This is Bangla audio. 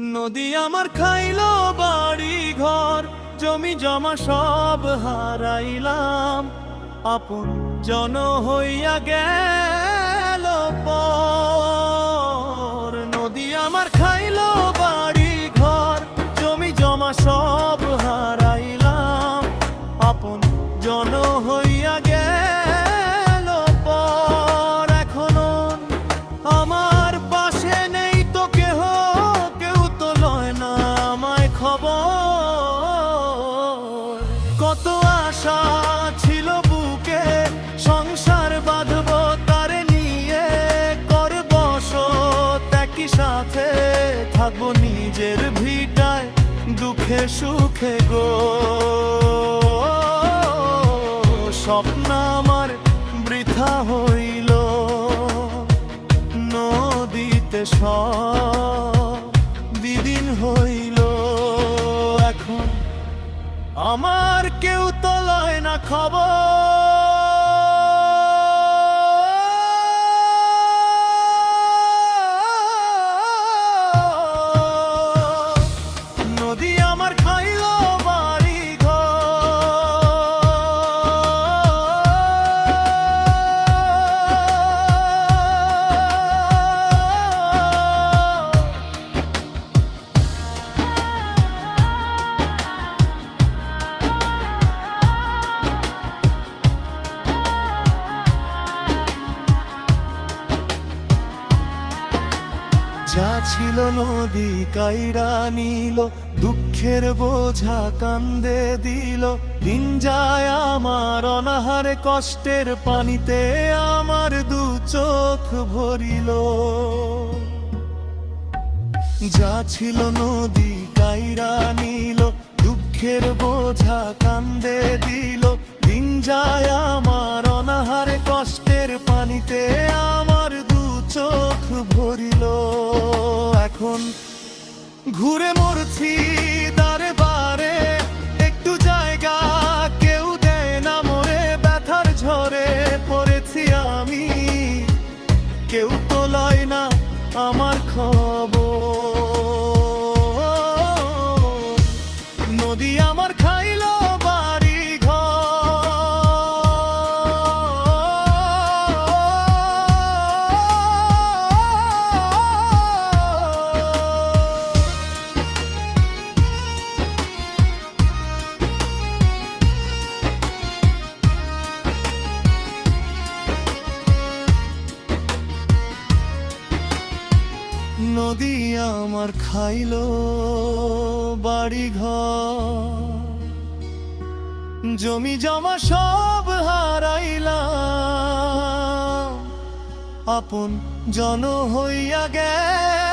নদী আমার খাইলো বাড়ি ঘর, জমি জমা সব হারাইলাম। আপন জন হইয়া গেল পর। নদী আমার খাইলো বাড়ি ঘর, জমি জমা সব হারাইলাম। আপন জন হইয়া গেল পর। এখনো আমার পাশে নেই তো কেহ, কেউ তো লয় না আমায় খবর। কত আশা ছিল বুকে, সংসার বাঁধব তারে নিয়ে, করব সৎ একই সাথে, থাকবো নিজের ভিটায় দুঃখে সুখে গো। স্বপ্ন আমার বৃথা হইল, নদীতে সব বিলীন হইল। এখন আমার কেউ তো লয় না খবর। নদী আমার খাইলো বাড়ি যা ছিল নদী কাইরা নিল, দুঃখের বোঝা কান্দে দিল। দিন যায় আমার অনাহারে, কষ্টের পানিতে আমার দু চোখ ভরিল। যা ছিল নদী কাইরা নিল, দুঃখের বোঝা কান্দে দিল। দিন যায় আমার অনাহারে, কষ্টের পানিতে আমার দু চোখ ভরিল। এখন ঘুরে মরছি দারে বারে, একটু জায়গা কেউ দেয় না মোরে। ব্যথার ঝরে পড়েছি আমি, কেউ তো লয় না আমার খবর। নদী আমার খাইলো বাড়ি নদী আমার খাইলো বাড়ি ঘর, জমি জমা সব হারাইলাম। আপন জন হইয়া গেল